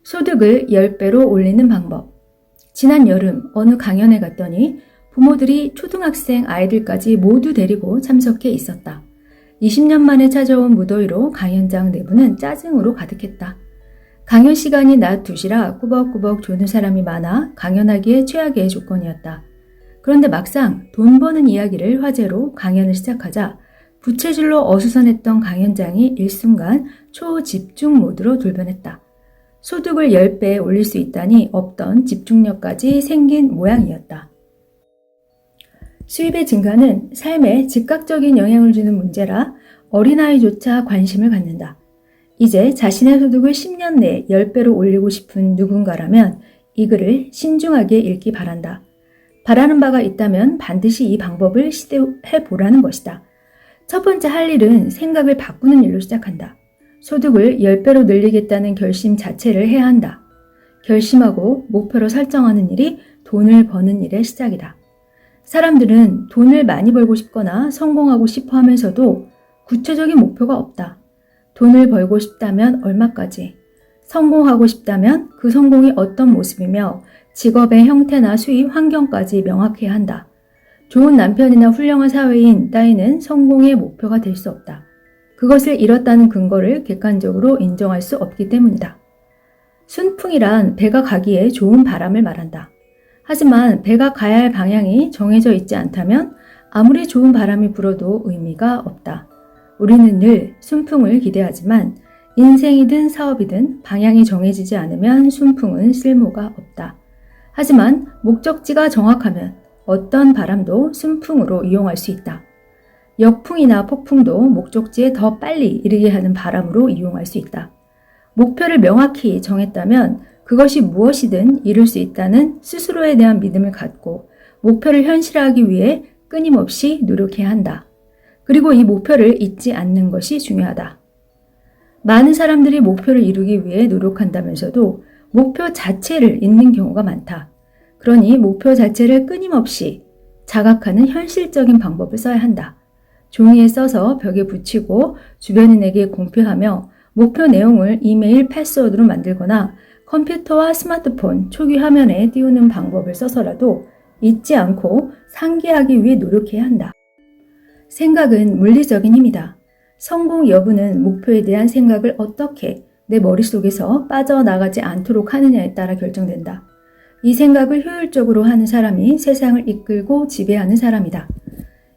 소득을 10배로 올리는 방법. 지난 여름 어느 강연에 갔더니 부모들이 초등학생 아이들까지 모두 데리고 참석해 있었다. 20년 만에 찾아온 무더위로 강연장 내부는 짜증으로 가득했다. 강연 시간이 낮 2시라 꾸벅꾸벅 조는 사람이 많아 강연하기에 최악의 조건이었다. 그런데 막상 돈 버는 이야기를 화제로 강연을 시작하자 부채질로 어수선했던 강연장이 일순간 초집중 모드로 돌변했다. 소득을 10배 올릴 수 있다니 없던 집중력까지 생긴 모양이었다. 수입의 증가는 삶에 즉각적인 영향을 주는 문제라 어린아이조차 관심을 갖는다. 이제 자신의 소득을 10년 내에 10배로 올리고 싶은 누군가라면 이 글을 신중하게 읽기 바란다. 바라는 바가 있다면 반드시 이 방법을 시도해 보라는 것이다. 첫 번째 할 일은 생각을 바꾸는 일로 시작한다. 소득을 10배로 늘리겠다는 결심 자체를 해야 한다. 결심하고 목표로 설정하는 일이 돈을 버는 일의 시작이다. 사람들은 돈을 많이 벌고 싶거나 성공하고 싶어 하면서도 구체적인 목표가 없다. 돈을 벌고 싶다면 얼마까지, 성공하고 싶다면 그 성공이 어떤 모습이며 직업의 형태나 수입 환경까지 명확해야 한다. 좋은 남편이나 훌륭한 사회인 따위는 성공의 목표가 될 수 없다. 그것을 이뤘다는 근거를 객관적으로 인정할 수 없기 때문이다. 순풍이란 배가 가기에 좋은 바람을 말한다. 하지만 배가 가야 할 방향이 정해져 있지 않다면 아무리 좋은 바람이 불어도 의미가 없다. 우리는 늘 순풍을 기대하지만 인생이든 사업이든 방향이 정해지지 않으면 순풍은 쓸모가 없다. 하지만 목적지가 정확하면 어떤 바람도 순풍으로 이용할 수 있다. 역풍이나 폭풍도 목적지에 더 빨리 이르게 하는 바람으로 이용할 수 있다. 목표를 명확히 정했다면 그것이 무엇이든 이룰 수 있다는 스스로에 대한 믿음을 갖고 목표를 현실화하기 위해 끊임없이 노력해야 한다. 그리고 이 목표를 잊지 않는 것이 중요하다. 많은 사람들이 목표를 이루기 위해 노력한다면서도 목표 자체를 잊는 경우가 많다. 그러니 목표 자체를 끊임없이 자각하는 현실적인 방법을 써야 한다. 종이에 써서 벽에 붙이고 주변인에게 공표하며 목표 내용을 이메일 패스워드로 만들거나 컴퓨터와 스마트폰 초기 화면에 띄우는 방법을 써서라도 잊지 않고 상기하기 위해 노력해야 한다. 생각은 물리적인 힘이다. 성공 여부는 목표에 대한 생각을 어떻게 내 머릿속에서 빠져나가지 않도록 하느냐에 따라 결정된다. 이 생각을 효율적으로 하는 사람이 세상을 이끌고 지배하는 사람이다.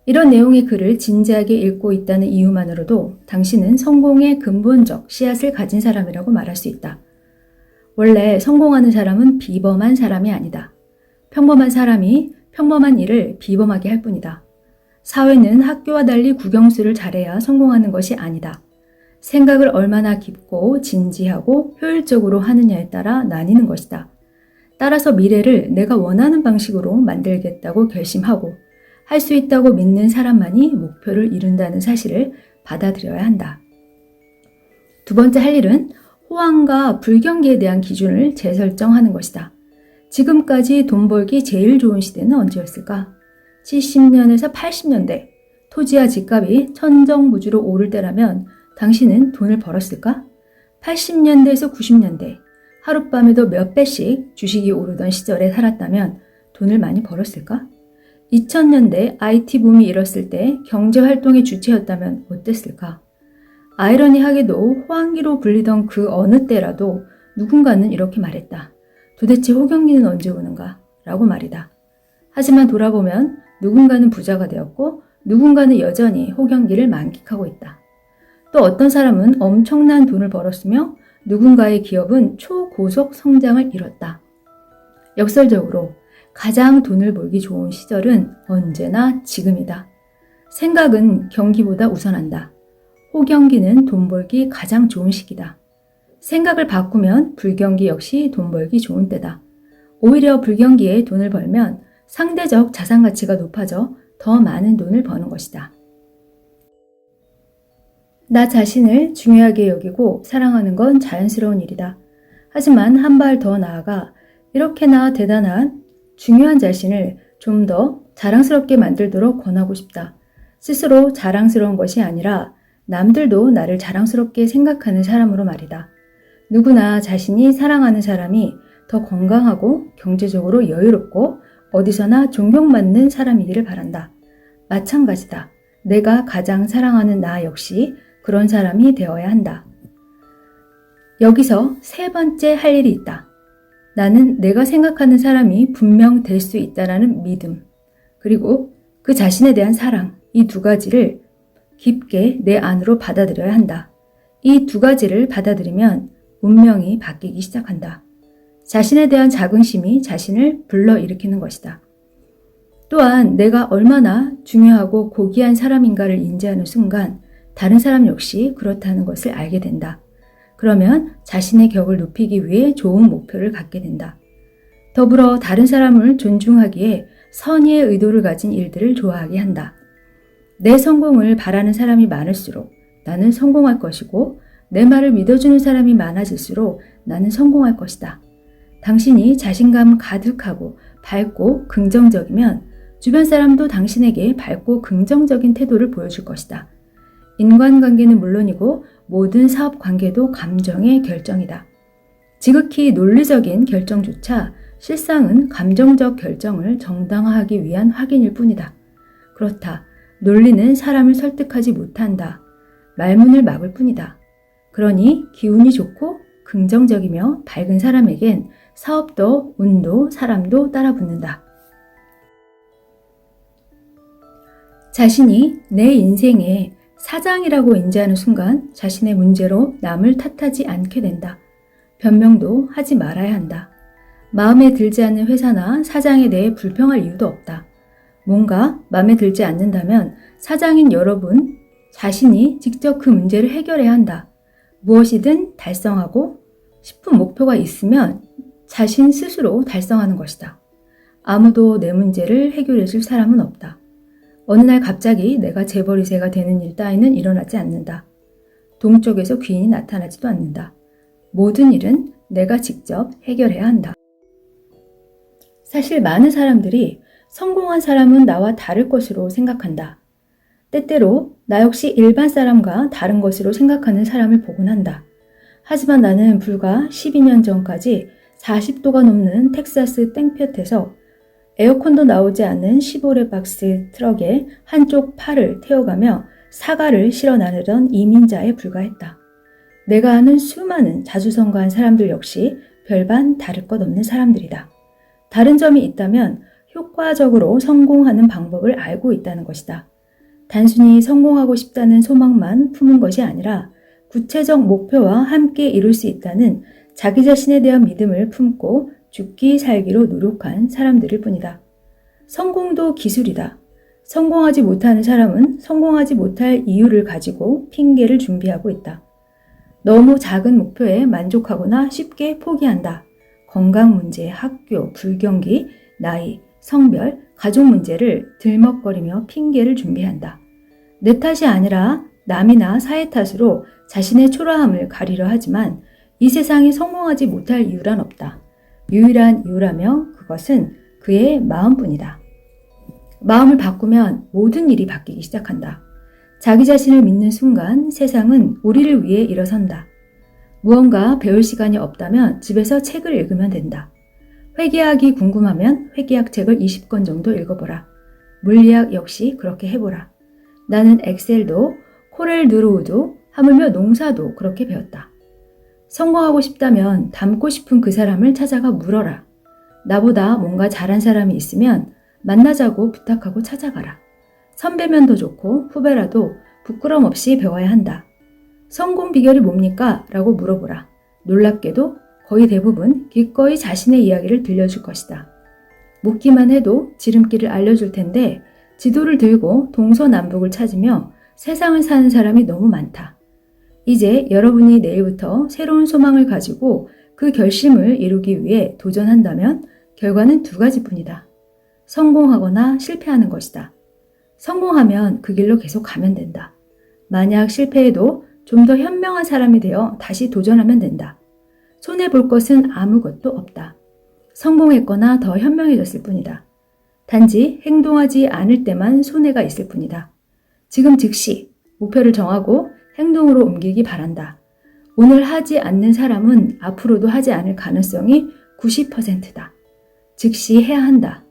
이런 내용의 글을 진지하게 읽고 있다는 이유만으로도 당신은 성공의 근본적 씨앗을 가진 사람이라고 말할 수 있다. 원래 성공하는 사람은 비범한 사람이 아니다. 평범한 사람이 평범한 일을 비범하게 할 뿐이다. 사회는 학교와 달리 국영수를 잘해야 성공하는 것이 아니다. 생각을 얼마나 깊고 진지하고 효율적으로 하느냐에 따라 나뉘는 것이다. 따라서 미래를 내가 원하는 방식으로 만들겠다고 결심하고 할 수 있다고 믿는 사람만이 목표를 이룬다는 사실을 받아들여야 한다. 두 번째 할 일은 호황과 불경기에 대한 기준을 재설정하는 것이다. 지금까지 돈 벌기 제일 좋은 시대는 언제였을까? 70년에서 80년대, 토지와 집값이 천정부지로 오를 때라면 당신은 돈을 벌었을까? 80년대에서 90년대, 하룻밤에도 몇 배씩 주식이 오르던 시절에 살았다면 돈을 많이 벌었을까? 2000년대 IT 붐이 일었을 때 경제활동의 주체였다면 어땠을까? 아이러니하게도 호황기로 불리던 그 어느 때라도 누군가는 이렇게 말했다. 도대체 호경기는 언제 오는가? 라고 말이다. 하지만 돌아보면 누군가는 부자가 되었고 누군가는 여전히 호경기를 만끽하고 있다. 또 어떤 사람은 엄청난 돈을 벌었으며 누군가의 기업은 초고속 성장을 이뤘다. 역설적으로 가장 돈을 벌기 좋은 시절은 언제나 지금이다. 생각은 경기보다 우선한다. 호경기는 돈 벌기 가장 좋은 시기다. 생각을 바꾸면 불경기 역시 돈 벌기 좋은 때다. 오히려 불경기에 돈을 벌면 상대적 자산 가치가 높아져 더 많은 돈을 버는 것이다. 나 자신을 중요하게 여기고 사랑하는 건 자연스러운 일이다. 하지만 한 발 더 나아가 이렇게나 대단한 중요한 자신을 좀 더 자랑스럽게 만들도록 권하고 싶다. 스스로 자랑스러운 것이 아니라 남들도 나를 자랑스럽게 생각하는 사람으로 말이다. 누구나 자신이 사랑하는 사람이 더 건강하고 경제적으로 여유롭고 어디서나 존경받는 사람이기를 바란다. 마찬가지다. 내가 가장 사랑하는 나 역시 그런 사람이 되어야 한다. 여기서 세 번째 할 일이 있다. 나는 내가 생각하는 사람이 분명 될 수 있다라는 믿음, 그리고 그 자신에 대한 사랑, 이 두 가지를 깊게 내 안으로 받아들여야 한다. 이 두 가지를 받아들이면 운명이 바뀌기 시작한다. 자신에 대한 자긍심이 자신을 불러일으키는 것이다. 또한 내가 얼마나 중요하고 고귀한 사람인가를 인지하는 순간 다른 사람 역시 그렇다는 것을 알게 된다. 그러면 자신의 격을 높이기 위해 좋은 목표를 갖게 된다. 더불어 다른 사람을 존중하기에 선의의 의도를 가진 일들을 좋아하게 한다. 내 성공을 바라는 사람이 많을수록 나는 성공할 것이고 내 말을 믿어주는 사람이 많아질수록 나는 성공할 것이다. 당신이 자신감 가득하고 밝고 긍정적이면 주변 사람도 당신에게 밝고 긍정적인 태도를 보여줄 것이다. 인간관계는 물론이고 모든 사업 관계도 감정의 결정이다. 지극히 논리적인 결정조차 실상은 감정적 결정을 정당화하기 위한 확인일 뿐이다. 그렇다. 논리는 사람을 설득하지 못한다. 말문을 막을 뿐이다. 그러니 기운이 좋고 긍정적이며 밝은 사람에겐 사업도 운도 사람도 따라붙는다. 자신이 내 인생의 사장이라고 인지하는 순간 자신의 문제로 남을 탓하지 않게 된다. 변명도 하지 말아야 한다. 마음에 들지 않는 회사나 사장에 대해 불평할 이유도 없다. 뭔가 마음에 들지 않는다면 사장인 여러분 자신이 직접 그 문제를 해결해야 한다. 무엇이든 달성하고 싶은 목표가 있으면 자신 스스로 달성하는 것이다. 아무도 내 문제를 해결해 줄 사람은 없다. 어느 날 갑자기 내가 재벌 2세가 되는 일 따위는 일어나지 않는다. 동쪽에서 귀인이 나타나지도 않는다. 모든 일은 내가 직접 해결해야 한다. 사실 많은 사람들이 성공한 사람은 나와 다를 것으로 생각한다. 때때로 나 역시 일반 사람과 다른 것으로 생각하는 사람을 보곤 한다. 하지만 나는 불과 12년 전까지 40도가 넘는 텍사스 땡볕에서 에어컨도 나오지 않는 시보레 박스 트럭에 한쪽 팔을 태워가며 사과를 실어 나르던 이민자에 불과했다. 내가 아는 수많은 자주성가한 사람들 역시 별반 다를 것 없는 사람들이다. 다른 점이 있다면 효과적으로 성공하는 방법을 알고 있다는 것이다. 단순히 성공하고 싶다는 소망만 품은 것이 아니라 구체적 목표와 함께 이룰 수 있다는 자기 자신에 대한 믿음을 품고 죽기 살기로 노력한 사람들일 뿐이다. 성공도 기술이다. 성공하지 못하는 사람은 성공하지 못할 이유를 가지고 핑계를 준비하고 있다. 너무 작은 목표에 만족하거나 쉽게 포기한다. 건강 문제, 학교, 불경기, 나이, 성별, 가족 문제를 들먹거리며 핑계를 준비한다. 내 탓이 아니라 남이나 사회 탓으로 자신의 초라함을 가리려 하지만 이 세상에 성공하지 못할 이유란 없다. 유일한 이유라며 그것은 그의 마음뿐이다. 마음을 바꾸면 모든 일이 바뀌기 시작한다. 자기 자신을 믿는 순간 세상은 우리를 위해 일어선다. 무언가 배울 시간이 없다면 집에서 책을 읽으면 된다. 회계학이 궁금하면 회계학 책을 20권 정도 읽어보라. 물리학 역시 그렇게 해보라. 나는 엑셀도 코렐 드로우도 하물며 농사도 그렇게 배웠다. 성공하고 싶다면 닮고 싶은 그 사람을 찾아가 물어라. 나보다 뭔가 잘한 사람이 있으면 만나자고 부탁하고 찾아가라. 선배면 더 좋고 후배라도 부끄럼 없이 배워야 한다. 성공 비결이 뭡니까? 라고 물어보라. 놀랍게도 거의 대부분 기꺼이 자신의 이야기를 들려줄 것이다. 묻기만 해도 지름길을 알려줄 텐데 지도를 들고 동서남북을 찾으며 세상을 사는 사람이 너무 많다. 이제 여러분이 내일부터 새로운 소망을 가지고 그 결심을 이루기 위해 도전한다면 결과는 두 가지뿐이다. 성공하거나 실패하는 것이다. 성공하면 그 길로 계속 가면 된다. 만약 실패해도 좀 더 현명한 사람이 되어 다시 도전하면 된다. 손해볼 것은 아무것도 없다. 성공했거나 더 현명해졌을 뿐이다. 단지 행동하지 않을 때만 손해가 있을 뿐이다. 지금 즉시 목표를 정하고 행동으로 옮기기 바란다. 오늘 하지 않는 사람은 앞으로도 하지 않을 가능성이 90%다. 즉시 해야 한다.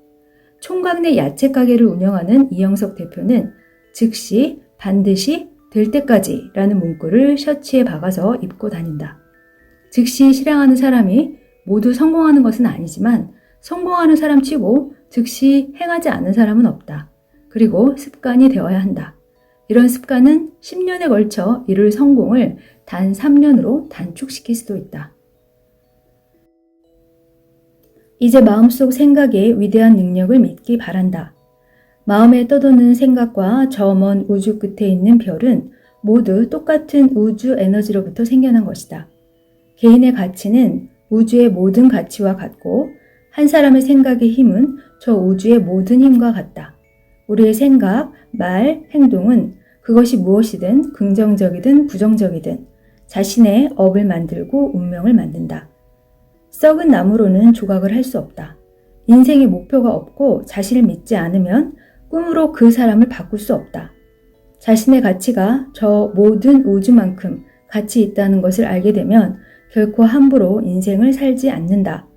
총각 내 야채 가게를 운영하는 이영석 대표는 즉시 반드시 될 때까지 라는 문구를 셔츠에 박아서 입고 다닌다. 즉시 실행하는 사람이 모두 성공하는 것은 아니지만 성공하는 사람 치고 즉시 행하지 않는 사람은 없다. 그리고 습관이 되어야 한다. 이런 습관은 10년에 걸쳐 이룰 성공을 단 3년으로 단축시킬 수도 있다. 이제 마음속 생각의 위대한 능력을 믿기 바란다. 마음에 떠도는 생각과 저 먼 우주 끝에 있는 별은 모두 똑같은 우주 에너지로부터 생겨난 것이다. 개인의 가치는 우주의 모든 가치와 같고 한 사람의 생각의 힘은 저 우주의 모든 힘과 같다. 우리의 생각, 말, 행동은 그것이 무엇이든 긍정적이든 부정적이든 자신의 업을 만들고 운명을 만든다. 썩은 나무로는 조각을 할 수 없다. 인생의 목표가 없고 자신을 믿지 않으면 꿈으로 그 사람을 바꿀 수 없다. 자신의 가치가 저 모든 우주만큼 가치 있다는 것을 알게 되면 결코 함부로 인생을 살지 않는다.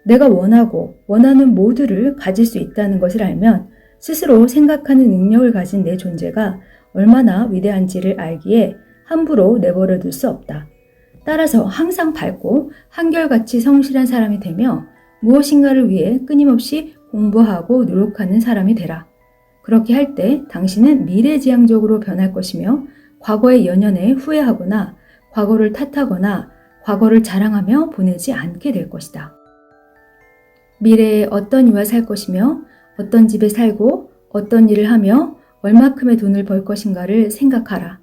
내가 원하는 모두를 가질 수 있다는 것을 알면 스스로 생각하는 능력을 가진 내 존재가 얼마나 위대한지를 알기에 함부로 내버려 둘 수 없다. 따라서 항상 밝고 한결같이 성실한 사람이 되며 무엇인가를 위해 끊임없이 공부하고 노력하는 사람이 되라. 그렇게 할 때 당신은 미래지향적으로 변할 것이며 과거의 연연에 후회하거나 과거를 탓하거나 과거를 자랑하며 보내지 않게 될 것이다. 미래에 어떤 이와 살 것이며 어떤 집에 살고 어떤 일을 하며 얼마큼의 돈을 벌 것인가를 생각하라.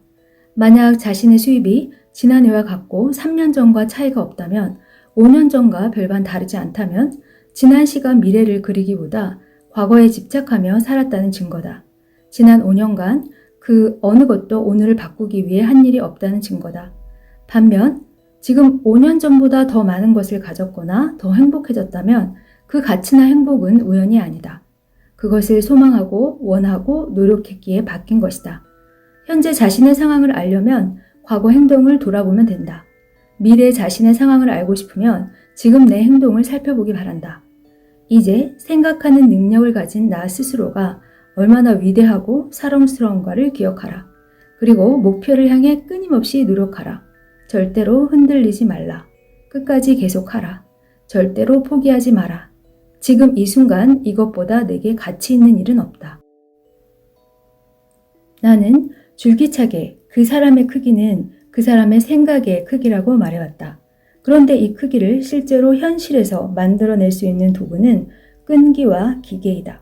만약 자신의 수입이 지난해와 같고 3년 전과 차이가 없다면 5년 전과 별반 다르지 않다면 지난 시간 미래를 그리기보다 과거에 집착하며 살았다는 증거다. 지난 5년간 그 어느 것도 오늘을 바꾸기 위해 한 일이 없다는 증거다. 반면 지금 5년 전보다 더 많은 것을 가졌거나 더 행복해졌다면 그 가치나 행복은 우연이 아니다. 그것을 소망하고 원하고 노력했기에 바뀐 것이다. 현재 자신의 상황을 알려면 과거 행동을 돌아보면 된다. 미래 자신의 상황을 알고 싶으면 지금 내 행동을 살펴보기 바란다. 이제 생각하는 능력을 가진 나 스스로가 얼마나 위대하고 사랑스러운가를 기억하라. 그리고 목표를 향해 끊임없이 노력하라. 절대로 흔들리지 말라. 끝까지 계속하라. 절대로 포기하지 마라. 지금 이 순간 이것보다 내게 가치 있는 일은 없다. 나는 줄기차게 그 사람의 크기는 그 사람의 생각의 크기라고 말해왔다. 그런데 이 크기를 실제로 현실에서 만들어낼 수 있는 도구는 끈기와 기계이다.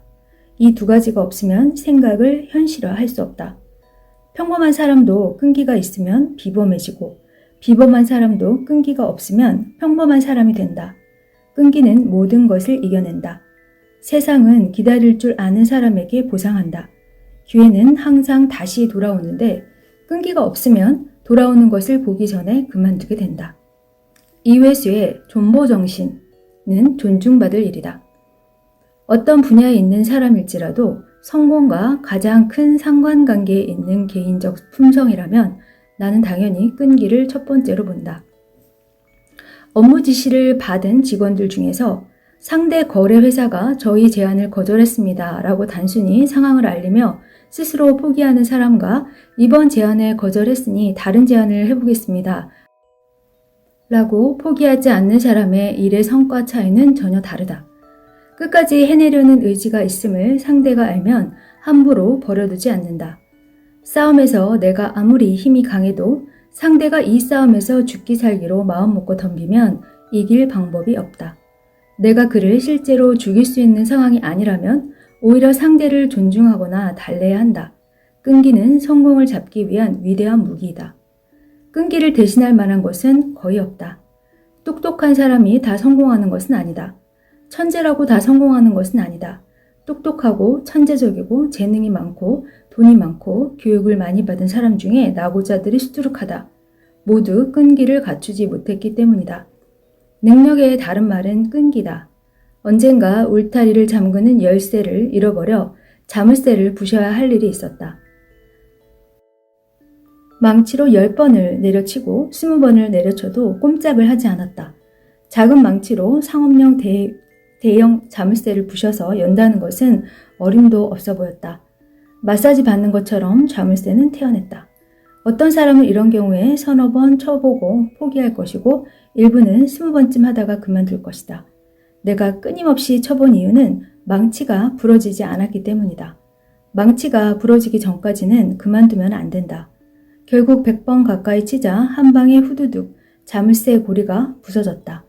이 두 가지가 없으면 생각을 현실화할 수 없다. 평범한 사람도 끈기가 있으면 비범해지고 비범한 사람도 끈기가 없으면 평범한 사람이 된다. 끈기는 모든 것을 이겨낸다. 세상은 기다릴 줄 아는 사람에게 보상한다. 기회는 항상 다시 돌아오는데 끈기가 없으면 돌아오는 것을 보기 전에 그만두게 된다. 이회수의 존보정신은 존중받을 일이다. 어떤 분야에 있는 사람일지라도 성공과 가장 큰 상관관계에 있는 개인적 품성이라면 나는 당연히 끈기를 첫 번째로 본다. 업무 지시를 받은 직원들 중에서 상대 거래 회사가 저희 제안을 거절했습니다 라고 단순히 상황을 알리며 스스로 포기하는 사람과 이번 제안에 거절했으니 다른 제안을 해보겠습니다 라고 포기하지 않는 사람의 일의 성과 차이는 전혀 다르다. 끝까지 해내려는 의지가 있음을 상대가 알면 함부로 버려두지 않는다. 싸움에서 내가 아무리 힘이 강해도 상대가 이 싸움에서 죽기 살기로 마음먹고 덤비면 이길 방법이 없다. 내가 그를 실제로 죽일 수 있는 상황이 아니라면 오히려 상대를 존중하거나 달래야 한다. 끈기는 성공을 잡기 위한 위대한 무기이다. 끈기를 대신할 만한 것은 거의 없다. 똑똑한 사람이 다 성공하는 것은 아니다. 천재라고 다 성공하는 것은 아니다. 똑똑하고 천재적이고 재능이 많고 돈이 많고 교육을 많이 받은 사람 중에 나고자들이 수두룩하다. 모두 끈기를 갖추지 못했기 때문이다. 능력의 다른 말은 끈기다. 언젠가 울타리를 잠그는 열쇠를 잃어버려 자물쇠를 부셔야 할 일이 있었다. 망치로 10번을 내려치고 20번을 내려쳐도 꼼짝을 하지 않았다. 작은 망치로 상업용 대형 자물쇠를 부셔서 연다는 것은 어림도 없어 보였다. 마사지 받는 것처럼 자물쇠는 태어났다. 어떤 사람은 이런 경우에 서너 번 쳐보고 포기할 것이고 일부는 20번쯤 하다가 그만둘 것이다. 내가 끊임없이 쳐본 이유는 망치가 부러지지 않았기 때문이다. 망치가 부러지기 전까지는 그만두면 안 된다. 결국 100번 가까이 치자 한 방에 후두둑 자물쇠 고리가 부서졌다.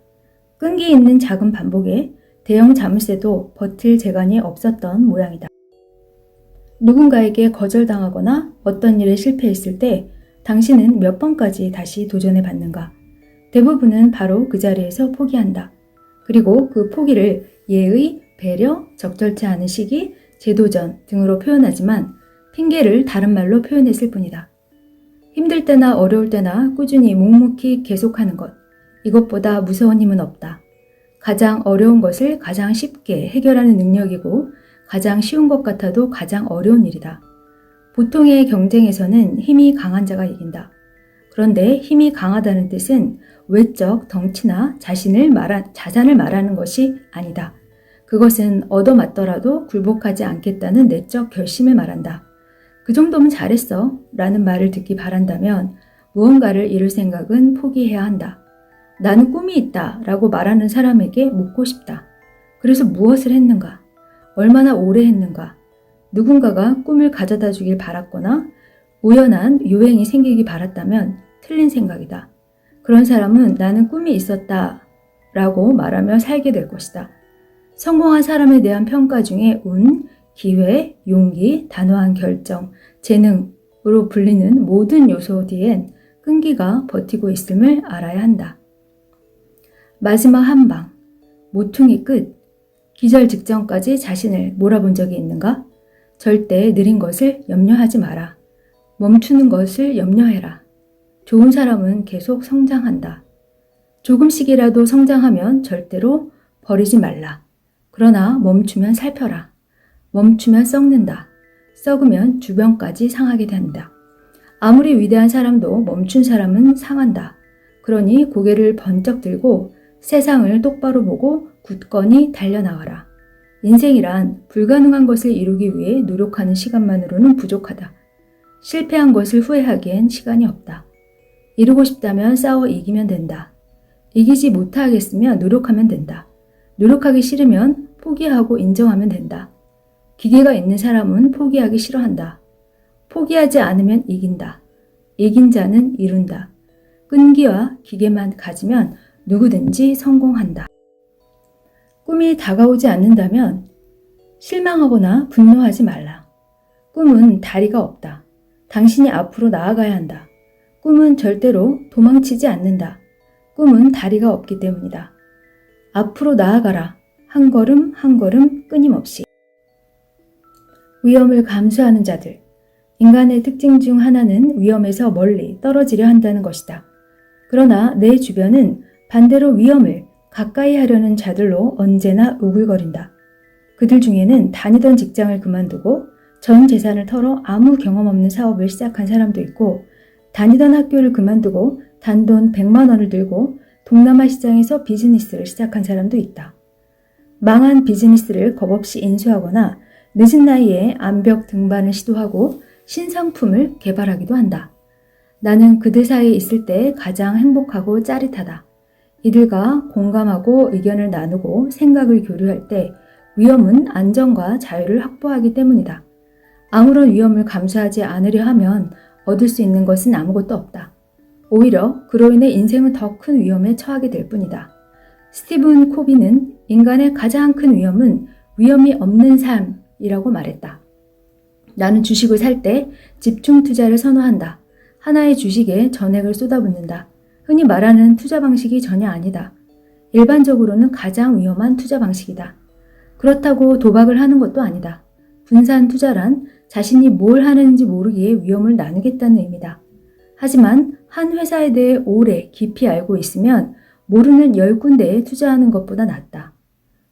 끈기 있는 작은 반복에 대형 자물쇠도 버틸 재간이 없었던 모양이다. 누군가에게 거절당하거나 어떤 일에 실패했을 때 당신은 몇 번까지 다시 도전해 봤는가? 대부분은 바로 그 자리에서 포기한다. 그리고 그 포기를 예의, 배려, 적절치 않은 시기, 재도전 등으로 표현하지만 핑계를 다른 말로 표현했을 뿐이다. 힘들 때나 어려울 때나 꾸준히 묵묵히 계속하는 것, 이것보다 무서운 힘은 없다. 가장 어려운 것을 가장 쉽게 해결하는 능력이고 가장 쉬운 것 같아도 가장 어려운 일이다. 보통의 경쟁에서는 힘이 강한 자가 이긴다. 그런데 힘이 강하다는 뜻은 외적 덩치나 자산을 말하는 것이 아니다. 그것은 얻어맞더라도 굴복하지 않겠다는 내적 결심을 말한다. 그 정도면 잘했어 라는 말을 듣기 바란다면 무언가를 이룰 생각은 포기해야 한다. 나는 꿈이 있다 라고 말하는 사람에게 묻고 싶다. 그래서 무엇을 했는가? 얼마나 오래 했는가? 누군가가 꿈을 가져다 주길 바랐거나 우연한 요행이 생기기 바랐다면 틀린 생각이다. 그런 사람은 나는 꿈이 있었다 라고 말하며 살게 될 것이다. 성공한 사람에 대한 평가 중에 운, 기회, 용기, 단호한 결정, 재능으로 불리는 모든 요소 뒤엔 끈기가 버티고 있음을 알아야 한다. 마지막 한 방, 모퉁이 끝, 기절 직전까지 자신을 몰아본 적이 있는가? 절대 느린 것을 염려하지 마라. 멈추는 것을 염려해라. 좋은 사람은 계속 성장한다. 조금씩이라도 성장하면 절대로 버리지 말라. 그러나 멈추면 살펴라. 멈추면 썩는다. 썩으면 주변까지 상하게 된다. 아무리 위대한 사람도 멈춘 사람은 상한다. 그러니 고개를 번쩍 들고 세상을 똑바로 보고 굳건히 달려나가라. 인생이란 불가능한 것을 이루기 위해 노력하는 시간만으로는 부족하다. 실패한 것을 후회하기엔 시간이 없다. 이루고 싶다면 싸워 이기면 된다. 이기지 못하겠으면 노력하면 된다. 노력하기 싫으면 포기하고 인정하면 된다. 기계가 있는 사람은 포기하기 싫어한다. 포기하지 않으면 이긴다. 이긴 자는 이룬다. 끈기와 기계만 가지면 누구든지 성공한다. 꿈이 다가오지 않는다면 실망하거나 분노하지 말라. 꿈은 다리가 없다. 당신이 앞으로 나아가야 한다. 꿈은 절대로 도망치지 않는다. 꿈은 다리가 없기 때문이다. 앞으로 나아가라. 한 걸음 한 걸음 끊임없이. 위험을 감수하는 자들. 인간의 특징 중 하나는 위험에서 멀리 떨어지려 한다는 것이다. 그러나 내 주변은 반대로 위험을 가까이 하려는 자들로 언제나 우글거린다. 그들 중에는 다니던 직장을 그만두고 전 재산을 털어 아무 경험 없는 사업을 시작한 사람도 있고 다니던 학교를 그만두고 단돈 100만 원을 들고 동남아 시장에서 비즈니스를 시작한 사람도 있다. 망한 비즈니스를 겁없이 인수하거나 늦은 나이에 암벽 등반을 시도하고 신상품을 개발하기도 한다. 나는 그들 사이에 있을 때 가장 행복하고 짜릿하다. 이들과 공감하고 의견을 나누고 생각을 교류할 때 위험은 안전과 자유를 확보하기 때문이다. 아무런 위험을 감수하지 않으려 하면 얻을 수 있는 것은 아무것도 없다. 오히려 그로 인해 인생은 더 큰 위험에 처하게 될 뿐이다. 스티븐 코비는 인간의 가장 큰 위험은 위험이 없는 삶이라고 말했다. 나는 주식을 살 때 집중 투자를 선호한다. 하나의 주식에 전액을 쏟아붓는다. 흔히 말하는 투자 방식이 전혀 아니다. 일반적으로는 가장 위험한 투자 방식이다. 그렇다고 도박을 하는 것도 아니다. 분산 투자란 자신이 뭘 하는지 모르기에 위험을 나누겠다는 의미다. 하지만 한 회사에 대해 오래 깊이 알고 있으면 모르는 10군데에 투자하는 것보다 낫다.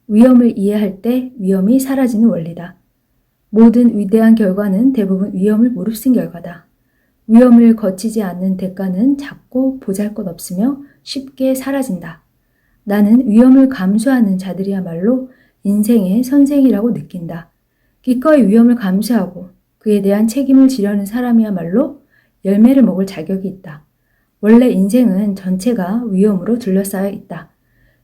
위험을 이해할 때 위험이 사라지는 원리다. 모든 위대한 결과는 대부분 위험을 무릅쓴 결과다. 위험을 거치지 않는 대가는 작고 보잘것없으며 쉽게 사라진다. 나는 위험을 감수하는 자들이야말로 인생의 선생이라고 느낀다. 기꺼이 위험을 감수하고 그에 대한 책임을 지려는 사람이야말로 열매를 먹을 자격이 있다. 원래 인생은 전체가 위험으로 둘러싸여 있다.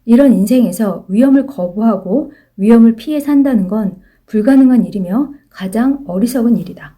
이런 인생에서 위험을 거부하고 위험을 피해 산다는 건 불가능한 일이며 가장 어리석은 일이다.